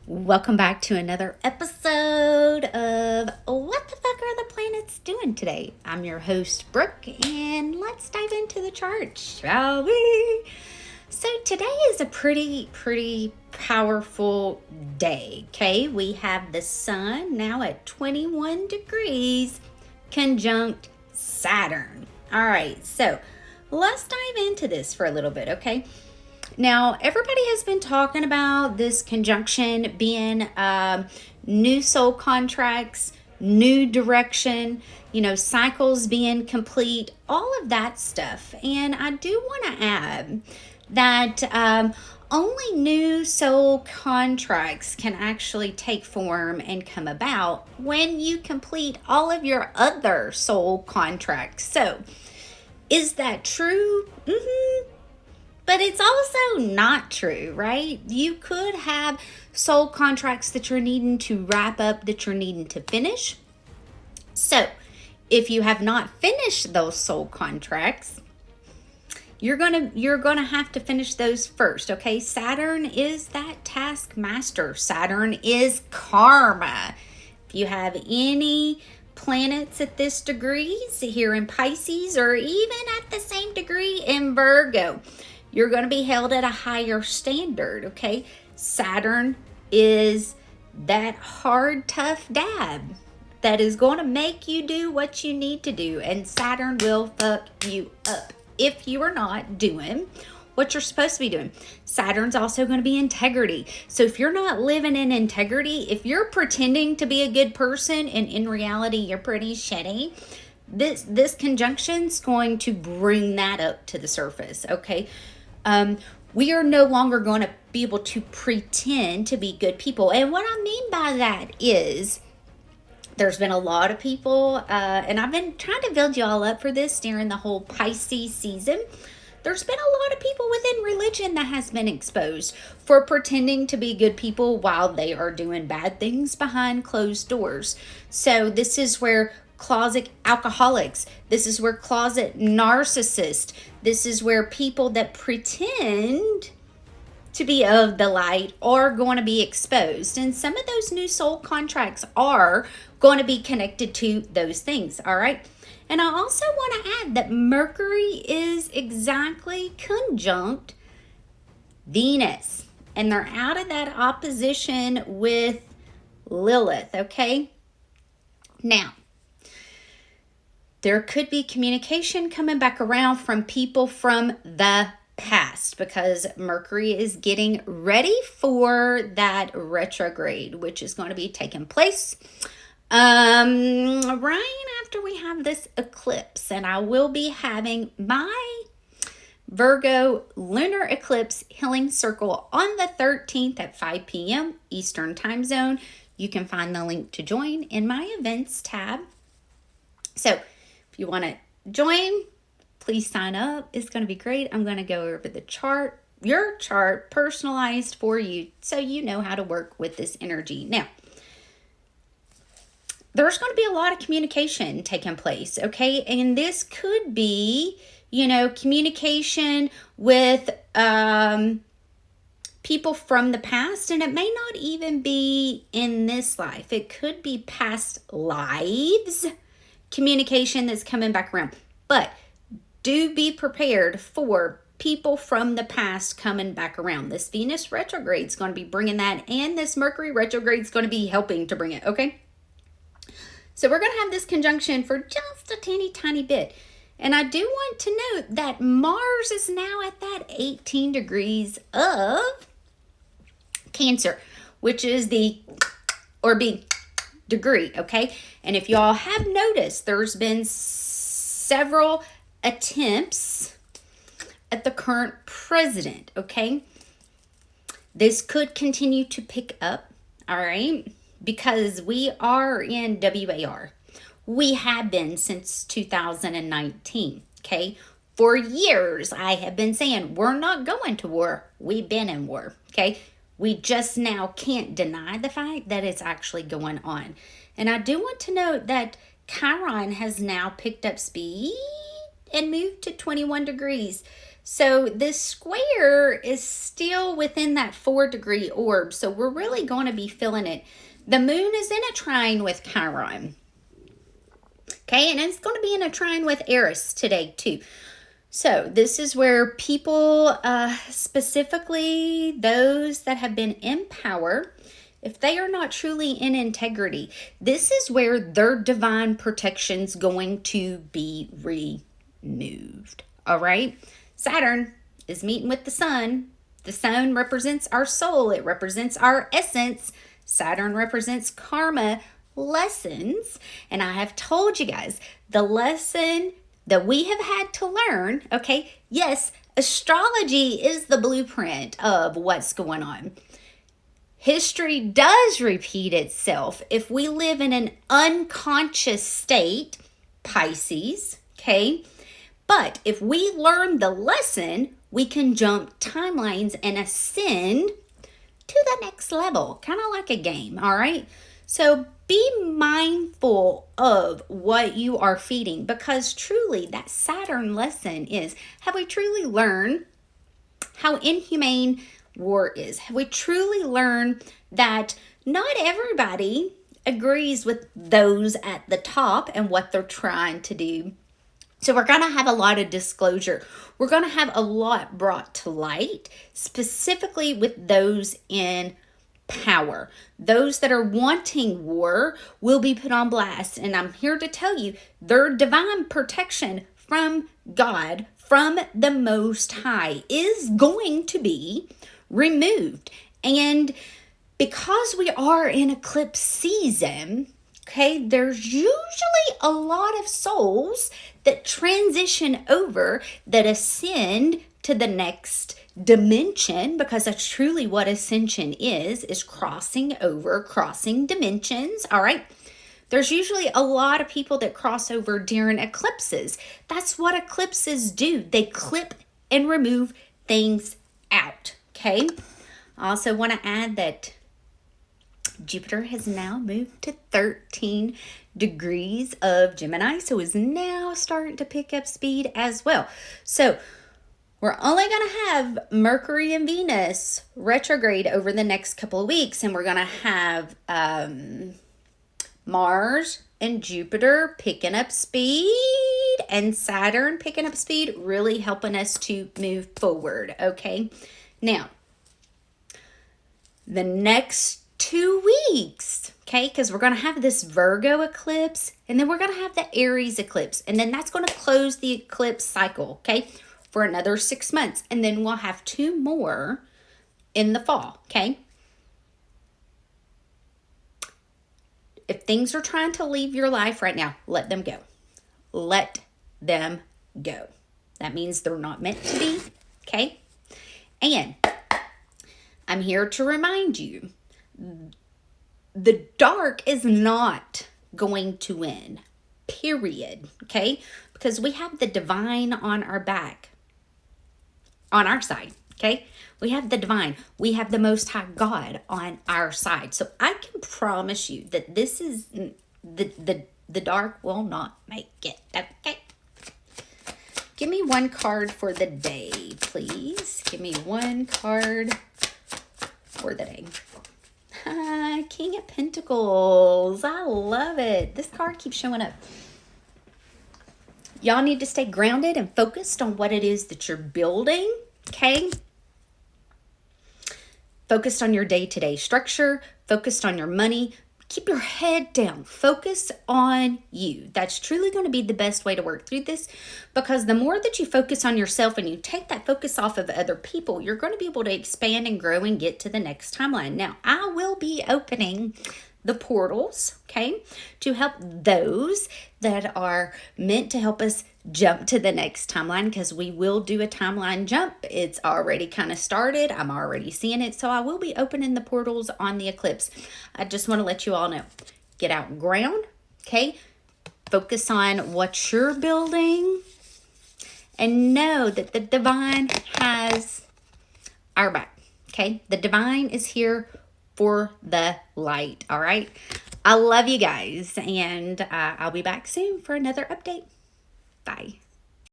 Welcome back to another episode of What the Fuck Are the Planets Doing Today? I'm your host, Brooke, and let's dive into the chart, shall we? So today is a pretty powerful day, okay? We have the sun now at 21 degrees, conjunct Saturn. All right, so let's dive into this for a little bit, okay? Now, everybody has been talking about this conjunction being new soul contracts, new direction, cycles being complete, all of that stuff. And I do want to add that only new soul contracts can actually take form and come about when you complete all of your other soul contracts. So, is that true? But it's also not true, right? You could have soul contracts that you're needing to wrap up, that you're needing to finish. So, if you have not finished those soul contracts, you're gonna have to finish those first, okay? Saturn is that taskmaster. Saturn is karma. If you have any planets at this degrees here in Pisces, or even at the same degree in Virgo, you're going to be held at a higher standard, okay? Saturn is that hard, tough dad that is going to make you do what you need to do. And Saturn will fuck you up if you are not doing what you're supposed to be doing. Saturn's also going to be integrity. So if you're not living in integrity, if you're pretending to be a good person and in reality you're pretty shitty, this conjunction's going to bring that up to the surface, okay? We are no longer going to be able to pretend to be good people. And what I mean by that is there's been a lot of people, and I've been trying to build y'all up for this during the whole Pisces season. There's been a lot of people within religion that has been exposed for pretending to be good people while they are doing bad things behind closed doors. So this is where closet alcoholics, this is where closet narcissists, this is where people that pretend to be of the light are going to be exposed. And some of those new soul contracts are going to be connected to those things, all right? And I also want to add that Mercury is exactly conjunct Venus, and they're out of that opposition with Lilith, okay? Now, there could be communication coming back around from people from the past because Mercury is getting ready for that retrograde, which is going to be taking place right after we have this eclipse. And I will be having my Virgo lunar eclipse healing circle on the 13th at 5 p.m. Eastern time zone. You can find the link to join in my events tab. So if you want to join, please sign up. It's going to be great. I'm going to go over the chart, your chart, personalized for you so you know how to work with this energy. Now, there's going to be a lot of communication taking place, okay? And this could be, communication with people from the past, and it may not even be in this life. It could be past lives communication that's coming back around. But do be prepared for people from the past coming back around. This Venus retrograde is going to be bringing that, and this Mercury retrograde is going to be helping to bring it, okay? So we're going to have this conjunction for just a teeny tiny bit. And I do want to note that Mars is now at that 18 degrees of Cancer, which is the degree, okay? And if y'all have noticed, there's been several attempts at the current president, okay? This could continue to pick up, all right? Because we are in WAR. We have been since 2019, okay? For years, I have been saying, we're not going to war. We've been in war, okay? We just now can't deny the fact that it's actually going on. And I do want to note that Chiron has now picked up speed and moved to 21 degrees. So this square is still within that 4-degree orb. So we're really going to be feeling it. The moon is in a trine with Chiron. Okay, and it's going to be in a trine with Eris today too. So this is where people, specifically those that have been in power, if they are not truly in integrity, this is where their divine protection's going to be removed. All right? Saturn is meeting with the sun. The sun represents our soul. It represents our essence. Saturn represents karma, lessons. And I have told you guys, the lesson that we have had to learn, okay, yes, astrology is the blueprint of what's going on. History does repeat itself if we live in an unconscious state, Pisces, okay? But if we learn the lesson, we can jump timelines and ascend to the next level, kind of like a game, all right? So be mindful of what you are feeding, because truly that Saturn lesson is, have we truly learned how inhumane war is? Have we truly learned that not everybody agrees with those at the top and what they're trying to do? So we're going to have a lot of disclosure. We're going to have a lot brought to light, specifically with those in power. Those that are wanting war will be put on blast. And I'm here to tell you, their divine protection from God, from the Most High, is going to be removed. And because we are in eclipse season, okay, there's usually a lot of souls that transition over, that ascend to the next dimension, because that's truly what ascension is crossing over, crossing dimensions, all right? There's usually a lot of people that cross over during eclipses. That's what eclipses do. They clip and remove things out, okay? I also want to add that Jupiter has now moved to 13 degrees of Gemini, so is now starting to pick up speed as well. So we're only going to have Mercury and Venus retrograde over the next couple of weeks, and we're going to have Mars and Jupiter picking up speed, and Saturn picking up speed, really helping us to move forward, okay? Now, the next 2 weeks, okay, because we're going to have this Virgo eclipse, and then we're going to have the Aries eclipse, and then that's going to close the eclipse cycle, okay, for another 6 months, and then we'll have 2 more in the fall, okay? If things are trying to leave your life right now, let them go. Let them go. That means they're not meant to be, okay? And I'm here to remind you, the dark is not going to win, period, okay? Because we have the divine on our back, on our side, okay? We have the divine. We have the Most High God on our side. So I can promise you that this is, the dark will not make it, okay? Give me one card for the day, please. Give me one card for the day. King of Pentacles. I love it. This card keeps showing up. Y'all need to stay grounded and focused on what it is that you're building, okay? Focused on your day-to-day structure, focused on your money. Keep your head down. Focus on you. That's truly going to be the best way to work through this, because the more that you focus on yourself and you take that focus off of other people, you're going to be able to expand and grow and get to the next timeline. Now, I will be opening the portals, okay, to help those that are meant to help us jump to the next timeline, because we will do a timeline jump. It's already kind of started. I'm already seeing it. So I will be opening the portals on the eclipse. I just want to let you all know, get out and ground, okay? Focus on what you're building, and know that the divine has our back, okay? The divine is here for the light, all right? I love you guys, and I'll be back soon for another update. Bye.